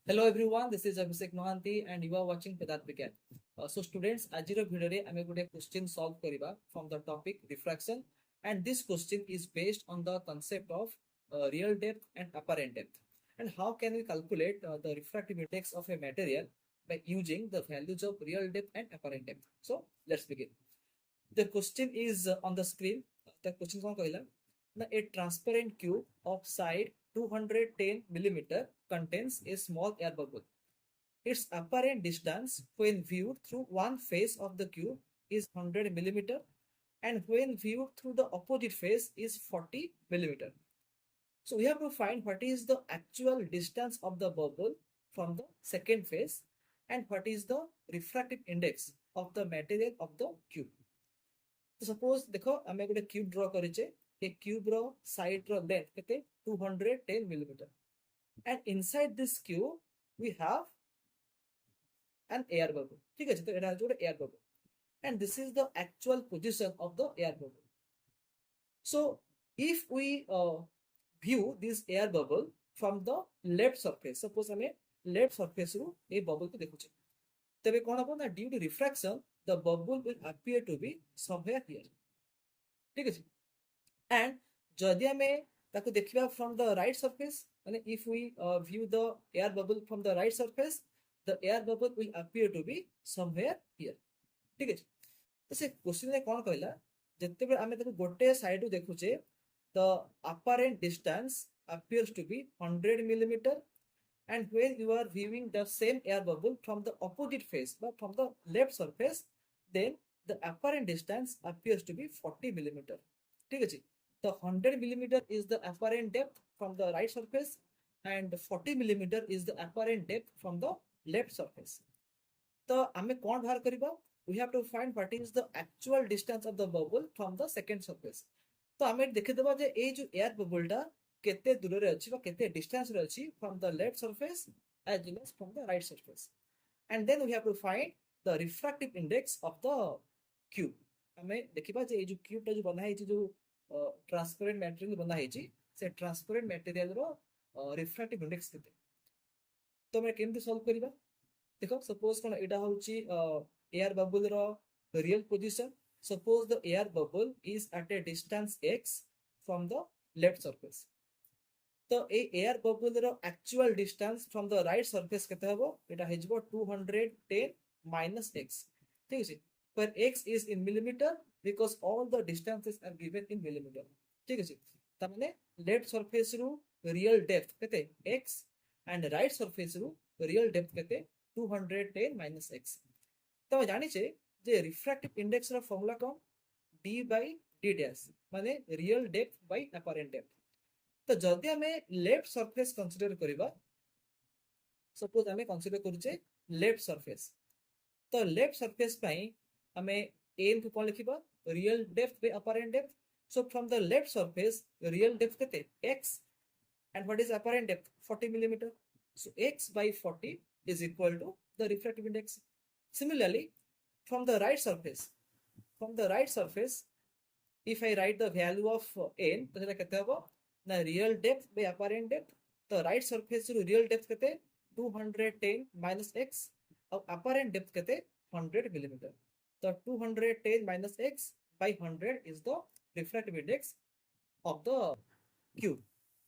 Hello everyone, this is Abhishek Mohanty and you are watching Pedat Vigan. So students, ajiro video re ame gote question solve kariba from the topic diffraction, and this question is based on the concept of real depth and apparent depth. And how can we calculate the refractive index of a material by using the values of real depth and apparent depth. So let's begin. The question is on the screen. The question is on a transparent cube of side 210 millimeter contains a small air bubble. Its apparent distance when viewed through one face of the cube is 100 millimeter, and when viewed through the opposite face is 40 millimeter. So we have to find what is the actual distance of the bubble from the second face and what is the refractive index of the material of the cube. So suppose देखो आमे गोटे cube draw करिचे ए cube रो side रो length केते 210 millimeter, and inside this cube we have an air bubble. ठीक है, तो एटा Jote air bubble, and this is the actual position of the air bubble. So if we view this air bubble from the left surface, suppose हमें left surface रू ए bubble को देखुचे, तबे कोन हबो ना due to refraction the bubble will appear to be somewhere here. ठीक है, and जदि हमें ताको देखिबा from the right surface, माने if we view the air bubble from the right surface, the air bubble will appear to be somewhere here. ठीक है, तो से क्वेश्चन रे कोन कहला जत्ते बेर हमें ताको गोटे साइड रो देखुचे the apparent distance appears to be 100 millimeter, and when you are viewing the same air bubble from the opposite face but from the left surface, then the apparent distance appears to be 40 millimeter. ठीक है, the 100 millimeter is the apparent depth from the right surface and 40 millimeter is the apparent depth from the left surface. तो हमें कौन बाहर करिबा, we have to find what is the actual distance of the bubble from the second surface. तो हमें देखे देबा जे ए जो एयर बबल टा केते दूर रे अछि बा केते डिस्टेंस रे अछि from the left surface as well as from the right surface, and then we have to find the refractive index of the cube. हमें देखिबा जे ए जो क्यूब टा जो बना है जो ट्रांसपेरेंट मटेरियल बना है से ट्रांसपेरेंट मटेरियल रो रिफ्रैक्टिव इंडेक्स केते, तो हमें केमते सॉल्व करिबा. देखो सपोज कोन एटा होची एयर बबल रो real position. Suppose the air bubble is at a distance x from the left surface. तो ए air bubble row actual distance from the right surface केते हबो, एटा हेजबो 210 minus x. ठीक है, पर x is in millimeter because all the distances are given in millimeter. ठीक है, त माने left surface रो real depth केते x and right surface row real depth केते 210 minus x. तो जानि छे जे रिफ्रैक्टिव इंडेक्स रा फॉर्मूला कौन, d by d dash माने real depth by apparent depth. तो जदि हमें लेफ्ट सरफेस कंसीडर करिबा, सपोज हमें कंसीडर करूचे लेफ्ट सरफेस, तो लेफ्ट सरफेस पई हमें n को कोन लिखिबा real depth by apparent depth. So from the left surface real depth केते x and what is apparent depth 40 millimeter. So x by 40 is equal to the refractive index. Similarly, from the right surface, if I write the value of n, तो सेटा केते हबो ना real depth by apparent depth. तो right surface रो real depth केते 210 minus x और apparent depth केते 100 millimeter. तो 210 minus x by 100 is the refractive index of the cube.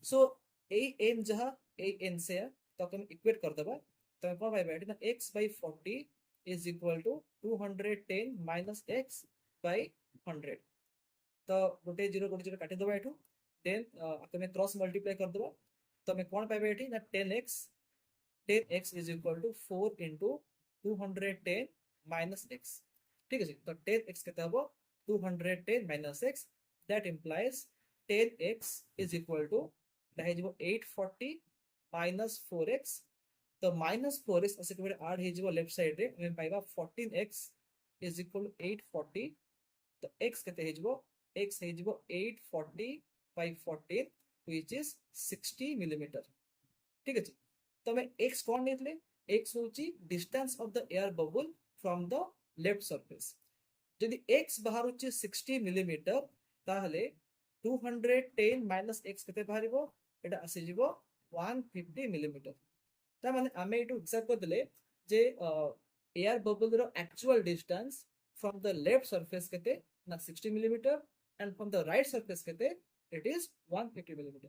So a n जहा a n से तो हम इक्वेट कर देबा, तो हम कोन पाइबा एटी ना x by 40 is equal to 210 minus x by 100. तो गोटे जीरो काटी दबा एठू, देन तमे क्रॉस मल्टीप्लाई कर दबा, तो हमें कोन पाइबा एठी ना 10x is equal to 4 into 210 minus x. ठीक है, तो 10x केते हबो 210 minus x, that implies 10x is equal to 840 minus 4x. तो माइनस 4x ऐसे केबे ऐड हे जिवो लेफ्ट साइड रे हम पाइबा 14x is equal to 840. तो x केते हे जिवो, x हे जिवो 840 by 14 which is 60 millimeter. ठीक है, तो हमें x कोन नेतले, x होची distance of the air bubble from the left surface. यदि x बाहर होची 60 millimeter ताहले 210 minus x केते बाहरिबो, एटा आसी जिवो 150 millimeter. तार आमे एटू एक्सपेक्ट कर देले जे एयर बबल रो actual distance from the left surface केते ना 60 millimetre and from the right surface केते इट इज 150 मिलीमीटर.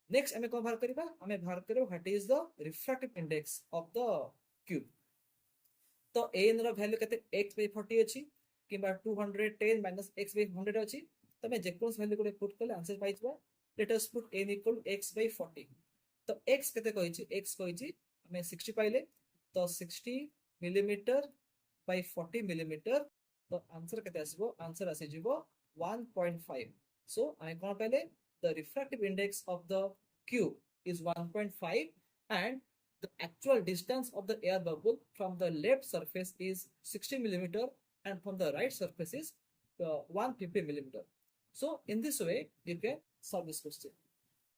नेक्स्ट आमे कोन बाहर करिबा आमे बाहर करियो what is the refractive index of the cube. तो n रो वैल्यू केते x/40 अछि किबा 210 - x/100 अछि. तमे जेकोस वैल्यू को पुट करले आंसर पाइ जबा. Let us put n = x/40. तो x केते कहै छी x कहै छी हमें 60 पाइले तो 60 मिलीमीटर by 40 मिलीमीटर. तो आंसर केते आसीबो आंसर आसी जिवो 1.5. सो आई कोन पाइले the refractive index of the cube is 1.5 and the actual distance of the air bubble from the left surface is 60 millimeter and from the right surface is 150 millimeter. So in this way you can solve this question.